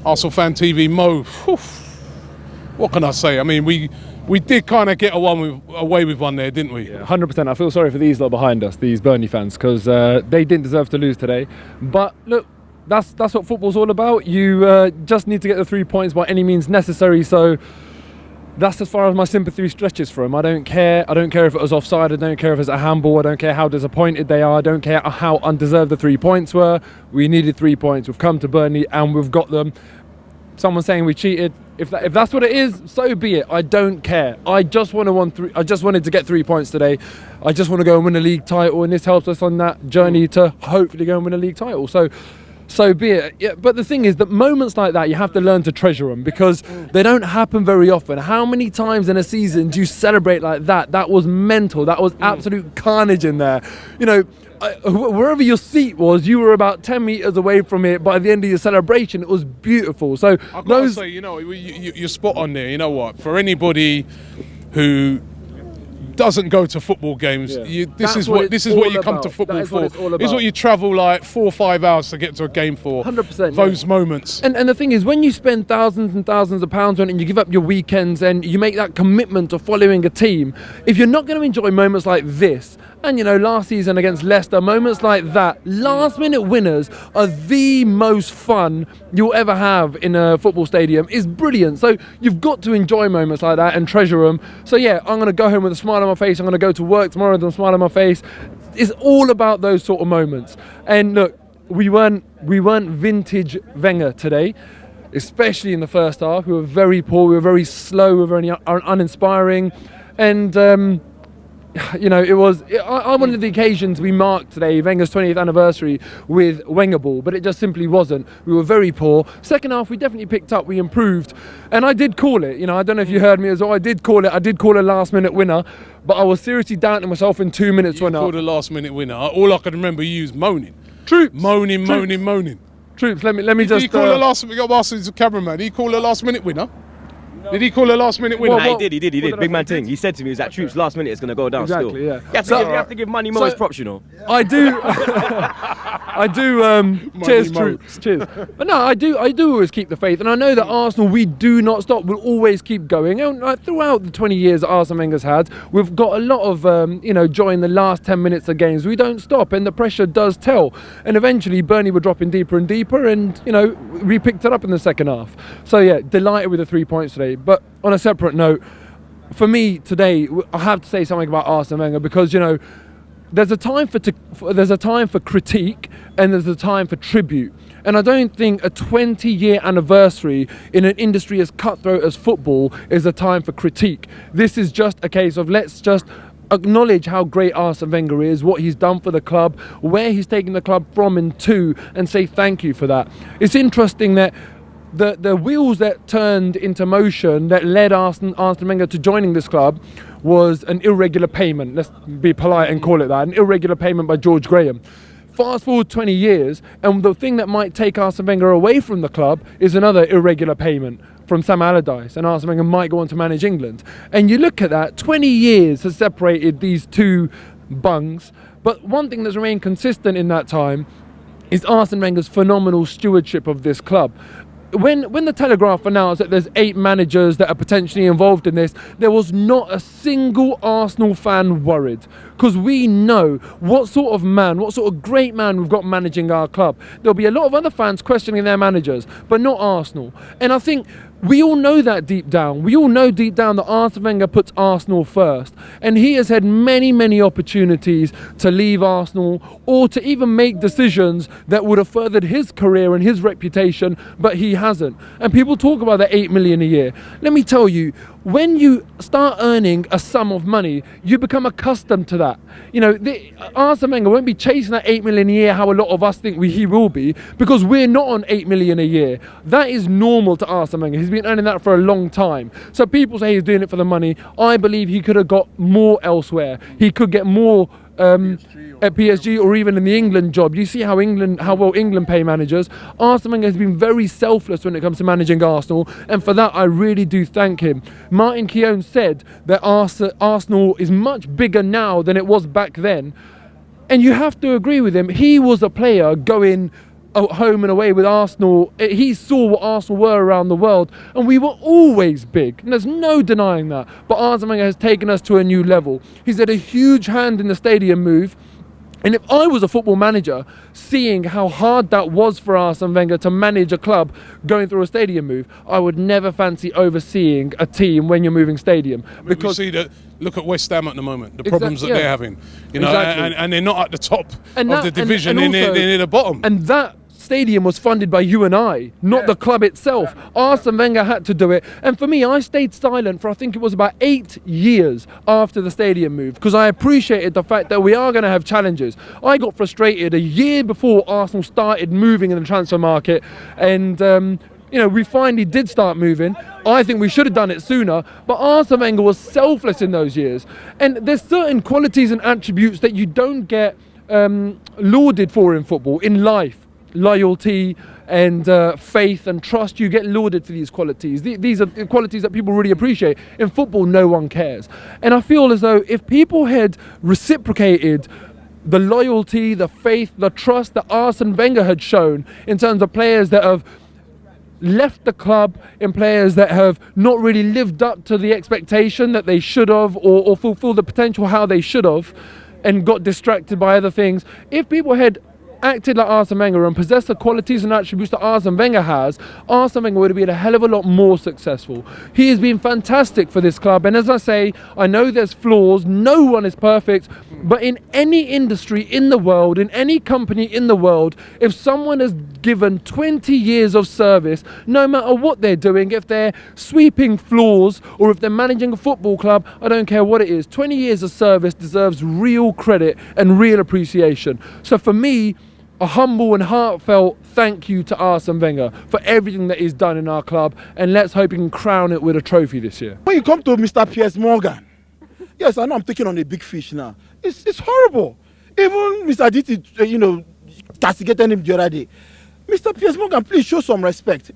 ArsenalFanTV, Mo. Whew, what can I say? I mean, we did kind of get away with one there, didn't we? Yeah, 100%. I feel sorry for these lot behind us, these Burnley fans, because they didn't deserve to lose today. But look, that's what football's all about. You just need to get the 3 points by any means necessary. So that's as far as my sympathy stretches for them. I don't care. I don't care if it was offside. I don't care if it's a handball. I don't care how disappointed they are. I don't care how undeserved the 3 points were. We needed 3 points. We've come to Burnley and we've got them. Someone saying we cheated. If that's what it is, so be it. I don't care. I just wanted to get 3 points today. I just want to go and win a league title, and this helps us on that journey to hopefully go and win a league title. So be it. Yeah, but the thing is that moments like that, you have to learn to treasure them because they don't happen very often. How many times in a season do you celebrate like that? That was mental. That was absolute carnage in there. You know, wherever your seat was, you were about 10 metres away from it. But at the end of your celebration, it was beautiful. So I've got to say, you know, you're spot on there. You know what? For anybody who doesn't go to football games, this is what you come to football for. This is what you travel like 4 or 5 hours to get to a game for. 100%. Those moments. And the thing is, when you spend thousands and thousands of pounds on it and you give up your weekends and you make that commitment to following a team, if you're not going to enjoy moments like this, and you know, last season against Leicester, moments like that, last minute winners are the most fun you'll ever have in a football stadium. It's brilliant. So you've got to enjoy moments like that and treasure them. So yeah, I'm going to go home with a smile on my face. I'm going to go to work tomorrow with a smile on my face. It's all about those sort of moments. And look, we weren't vintage Wenger today, especially in the first half. We were very poor. We were very slow. We were very uninspiring. And you know, I wanted the occasion to be marked today, Wenger's 20th anniversary, with Wenger ball, but it just simply wasn't. We were very poor. Second half, we definitely picked up, we improved, and I did call it. You know, I don't know if you heard me as well. I did call a last-minute winner, but I was seriously doubting myself in 2 minutes. You called a last-minute winner. All I could remember you was moaning. Troops. Moaning. Troops. Let me just. Did he call a last? We got Marcel's cameraman. Did he call a last-minute winner? Did he call a last-minute winner? Nah, he did. Big man thing. He said to me, "Is that Troops last minute is going to go down exactly, still." Yeah. You have to give Money Mo his props, you know. I do. I do. Cheers, Troops. Cheers. But no, I do always keep the faith, and I know that Arsenal, we do not stop. We'll always keep going. And throughout the 20 years that Arsene Wenger's had, we've got a lot of joy in the last 10 minutes of games. We don't stop, and the pressure does tell. And eventually, Burnley were dropping deeper and deeper, and we picked it up in the second half. So yeah, delighted with the 3 points today. But on a separate note, for me today, I have to say something about Arsene Wenger because there's a time for critique and there's a time for tribute. And I don't think a 20-year anniversary in an industry as cutthroat as football is a time for critique. This is just a case of let's just acknowledge how great Arsene Wenger is, what he's done for the club, where he's taken the club from and to, and say thank you for that. It's interesting that the wheels that turned into motion that led Arsene Wenger to joining this club was an irregular payment. Let's be polite and call it that. An irregular payment by George Graham. Fast forward 20 years, and the thing that might take Arsene Wenger away from the club is another irregular payment from Sam Allardyce, and Arsene Wenger might go on to manage England. And you look at that, 20 years has separated these two bungs, but one thing that's remained consistent in that time is Arsene Wenger's phenomenal stewardship of this club. When the Telegraph announced that there's 8 managers that are potentially involved in this, there was not a single Arsenal fan worried, because we know what sort of great man we've got managing our club. There'll be a lot of other fans questioning their managers, but not Arsenal. And I think we all know that deep down. We all know deep down that Arsene Wenger puts Arsenal first. And he has had many, many opportunities to leave Arsenal or to even make decisions that would have furthered his career and his reputation, but he hasn't. And people talk about the 8 million a year. Let me tell you, when you start earning a sum of money, you become accustomed to that. Arsene Wenger won't be chasing that 8 million a year how a lot of us think he will be, because we're not on 8 million a year. That is normal to Arsene Wenger. He's been earning that for a long time. So people say he's doing it for the money. I believe he could have got more elsewhere. He could get more at PSG or even in the England job. You see how well England pay managers. Arsene Wenger has been very selfless when it comes to managing Arsenal, and for that I really do thank him. Martin Keown said that Arsenal is much bigger now than it was back then, and you have to agree with him. He was a player going home and away with Arsenal. He saw what Arsenal were around the world, and we were always big, and there's no denying that. But Arsene Wenger has taken us to a new level. He's had a huge hand in the stadium move. And if I was a football manager, seeing how hard that was for Arsene Wenger to manage a club going through a stadium move, I would never fancy overseeing a team when you're moving stadium. Because you see that. Look at West Ham at the moment, the problems that they're having, you know, and they're not at the top of the division, they're near the bottom. And that stadium was funded by you and I, not the club itself. Arsene Wenger had to do it. And for me, I stayed silent for I think it was about 8 years after the stadium move, because I appreciated the fact that we are going to have challenges. I got frustrated a year before Arsenal started moving in the transfer market, and you know, we finally did start moving. I think we should have done it sooner, but Arsene Wenger was selfless in those years. And there's certain qualities and attributes that you don't get lauded for in football, in life. Loyalty and faith and trust, you get lauded for these qualities. These are qualities that people really appreciate. In football, no one cares. And I feel as though if people had reciprocated the loyalty, the faith, the trust that Arsene Wenger had shown in terms of players that have left the club, in players that have not really lived up to the expectation that they should have, or fulfilled the potential how they should have, and got distracted by other things. If people had acted like Arsene Wenger and possessed the qualities and attributes that Arsene Wenger has, Arsene Wenger would have been a hell of a lot more successful. He has been fantastic for this club, and as I say, I know there's flaws, no one is perfect, but in any industry in the world, in any company in the world, if someone has given 20 years of service, no matter what they're doing, if they're sweeping floors or if they're managing a football club, I don't care what it is, 20 years of service deserves real credit and real appreciation. So for me, a humble and heartfelt thank you to Arsene Wenger for everything that he's done in our club, and let's hope he can crown it with a trophy this year. When you come to Mr. Piers Morgan, yes, I know I'm taking on a big fish now. It's horrible. Even Mr. DT, you know, castigated him the other day. Mr. Piers Morgan, please show some respect.